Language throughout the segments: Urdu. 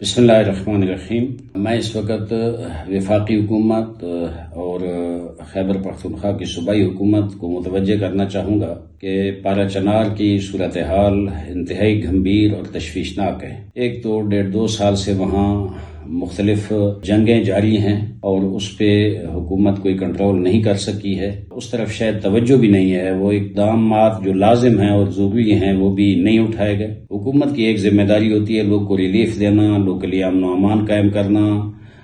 بسم اللہ الرحمن الرحیم۔ میں اس وقت وفاقی حکومت اور خیبر پختونخوا کی صوبائی حکومت کو متوجہ کرنا چاہوں گا کہ پارا چنار کی صورتحال انتہائی گھمبیر اور تشویشناک ہے۔ ایک تو 1.5-2 سال سے وہاں مختلف جنگیں جاری ہیں اور اس پہ حکومت کوئی کنٹرول نہیں کر سکی ہے۔ اس طرف شاید توجہ بھی نہیں ہے، وہ اقدامات جو لازم ہیں اور ضروری ہیں وہ بھی نہیں اٹھائے گئے۔ حکومت کی ایک ذمہ داری ہوتی ہے لوگ کو ریلیف دینا، لوگ کے لیے امن و امان قائم کرنا،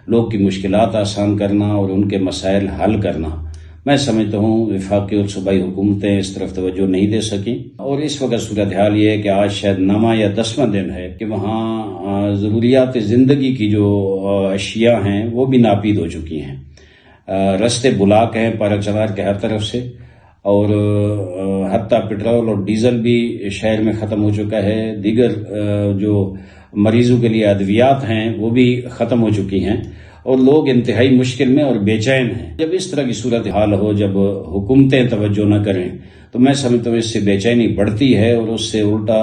لوگ کی مشکلات آسان کرنا اور ان کے مسائل حل کرنا۔ میں سمجھتا ہوں وفاقی اور صوبائی حکومتیں اس طرف توجہ نہیں دے سکیں، اور اس وقت صورتحال یہ ہے کہ آج شاید 9واں یا 10واں دن ہے کہ وہاں ضروریات زندگی کی جو اشیاء ہیں وہ بھی ناپید ہو چکی ہیں۔ رستے بلاک ہیں پارا چنار کے ہر طرف سے، اور حتیٰ پٹرول اور ڈیزل بھی شہر میں ختم ہو چکا ہے۔ دیگر جو مریضوں کے لیے ادویات ہیں وہ بھی ختم ہو چکی ہیں، اور لوگ انتہائی مشکل میں اور بے چین ہیں۔ جب اس طرح کی صورتحال ہو، جب حکومتیں توجہ نہ کریں، تو میں سمجھتا ہوں اس سے بے چینی بڑھتی ہے اور اس سے الٹا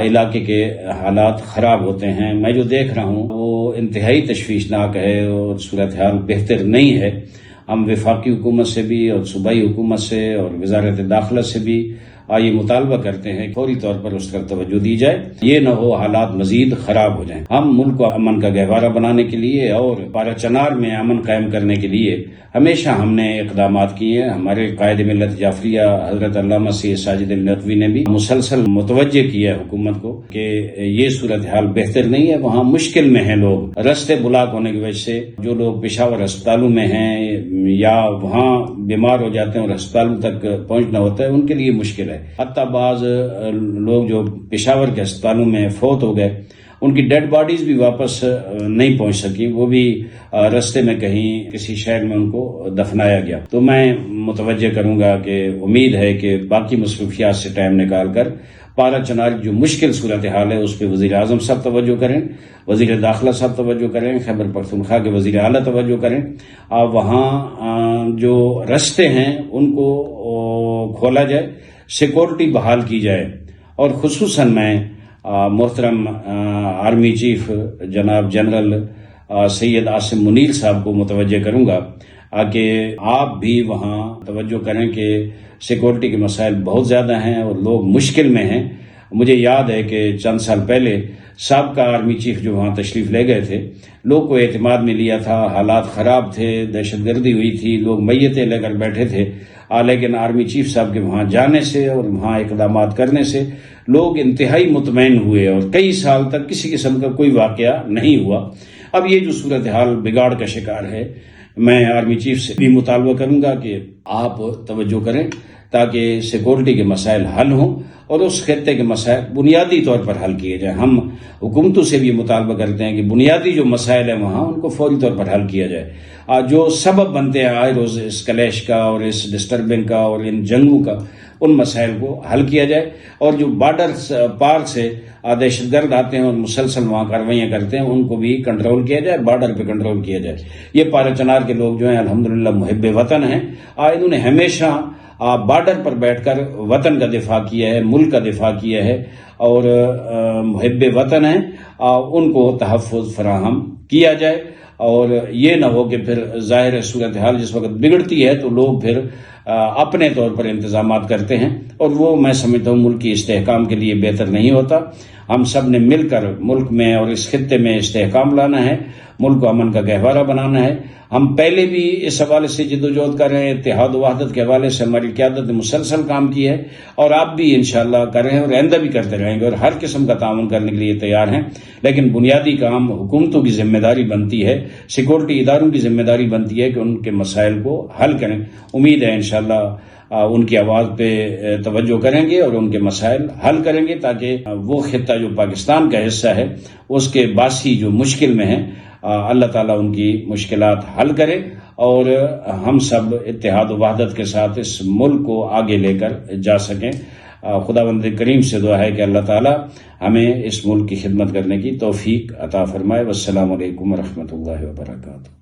علاقے کے حالات خراب ہوتے ہیں۔ میں جو دیکھ رہا ہوں وہ انتہائی تشویشناک ہے اور صورتحال بہتر نہیں ہے۔ ہم وفاقی حکومت سے بھی اور صوبائی حکومت سے اور وزارت داخلہ سے بھی یہ مطالبہ کرتے ہیں کہ فوری طور پر اس پر توجہ دی جائے، یہ نہ ہو حالات مزید خراب ہو جائیں۔ ہم ملک کو امن کا گہوارہ بنانے کے لیے اور پارا چنار میں امن قائم کرنے کے لیے ہمیشہ ہم نے اقدامات کیے ہیں۔ ہمارے قائد ملت جعفریہ حضرت علامہ سید ساجد النقوی نے بھی مسلسل متوجہ کیا ہے حکومت کو کہ یہ صورتحال بہتر نہیں ہے۔ وہاں مشکل میں ہیں لوگ، رستے بلاک ہونے کی وجہ سے جو لوگ پشاور ہسپتالوں میں ہیں یا وہاں بیمار ہو جاتے ہیں اور ہسپتالوں تک پہنچنا ہوتا ہے، ان کے لیے مشکل ہے۔ حتیٰ بعض لوگ جو پشاور کے ہسپتالوں میں فوت ہو گئے، ان کی ڈیڈ باڈیز بھی واپس نہیں پہنچ سکی، وہ بھی رستے میں کہیں کسی شہر میں ان کو دفنایا گیا۔ تو میں متوجہ کروں گا کہ امید ہے کہ باقی مصروفیات سے ٹائم نکال کر پارا چنار جو مشکل صورتحال ہے اس پہ وزیر اعظم صاحب توجہ کریں، وزیر داخلہ صاحب توجہ کریں، خیبر پختونخوا کے وزیر اعلیٰ توجہ کریں۔ وہاں جو رستے ہیں ان کو کھولا جائے، سیکورٹی بحال کی جائے، اور خصوصاً میں محترم آرمی چیف جناب جنرل سید عاصم منیر صاحب کو متوجہ کروں گا کہ آپ بھی وہاں توجہ کریں کہ سیکورٹی کے مسائل بہت زیادہ ہیں اور لوگ مشکل میں ہیں۔ مجھے یاد ہے کہ چند سال پہلے سابقہ آرمی چیف جو وہاں تشریف لے گئے تھے، لوگ کو اعتماد میں لیا تھا، حالات خراب تھے، دہشت گردی ہوئی تھی، لوگ میتیں لے کر بیٹھے تھے، لیکن آرمی چیف صاحب کے وہاں جانے سے اور وہاں اقدامات کرنے سے لوگ انتہائی مطمئن ہوئے اور کئی سال تک کسی قسم کا کوئی واقعہ نہیں ہوا۔ اب یہ جو صورتحال بگاڑ کا شکار ہے، میں آرمی چیف سے بھی مطالبہ کروں گا کہ آپ توجہ کریں تاکہ سیکورٹی کے مسائل حل ہوں اور اس خطے کے مسائل بنیادی طور پر حل کیے جائیں۔ ہم حکومتوں سے بھی مطالبہ کرتے ہیں کہ بنیادی جو مسائل ہیں وہاں ان کو فوری طور پر حل کیا جائے۔ جو سبب بنتے ہیں آئے روز اس کلیش کا اور اس ڈسٹربنگ کا اور ان جنگوں کا، ان مسائل کو حل کیا جائے، اور جو بارڈر پار سے دہشت گرد آتے ہیں اور مسلسل وہاں کاروائیاں کرتے ہیں ان کو بھی کنٹرول کیا جائے، بارڈر پہ کنٹرول کیا جائے۔ یہ پارا چنار کے لوگ جو ہیں الحمدللہ محب وطن ہیں، انہوں نے ہمیشہ بارڈر پر بیٹھ کر وطن کا دفاع کیا ہے، ملک کا دفاع کیا ہے، اور محب وطن ہیں، ان کو تحفظ فراہم کیا جائے۔ اور یہ نہ ہو کہ پھر ظاہر صورتحال جس وقت بگڑتی ہے تو لوگ پھر اپنے طور پر انتظامات کرتے ہیں، اور وہ میں سمجھتا ہوں ملک کی استحکام کے لیے بہتر نہیں ہوتا۔ ہم سب نے مل کر ملک میں اور اس خطے میں استحکام لانا ہے، ملک کو امن کا گہوارہ بنانا ہے۔ ہم پہلے بھی اس حوالے سے جدوجہد کر رہے ہیں، اتحاد و وحدت کے حوالے سے ہماری قیادت نے مسلسل کام کیا ہے، اور آپ بھی انشاءاللہ کر رہے ہیں اور آئندہ بھی کرتے رہیں گے، اور ہر قسم کا تعاون کرنے کے لیے تیار ہیں۔ لیکن بنیادی کام حکومتوں کی ذمہ داری بنتی ہے، سیکورٹی اداروں کی ذمہ داری بنتی ہے کہ ان کے مسائل کو حل کریں۔ امید ہے انشاءاللہ ان کی آواز پہ توجہ کریں گے اور ان کے مسائل حل کریں گے، تاکہ وہ خطہ جو پاکستان کا حصہ ہے اس کے باسی جو مشکل میں ہیں، اللہ تعالیٰ ان کی مشکلات حل کرے اور ہم سب اتحاد و وحدت کے ساتھ اس ملک کو آگے لے کر جا سکیں۔ خداوند کریم سے دعا ہے کہ اللہ تعالیٰ ہمیں اس ملک کی خدمت کرنے کی توفیق عطا فرمائے۔ والسلام علیکم ورحمۃ اللہ وبرکاتہ۔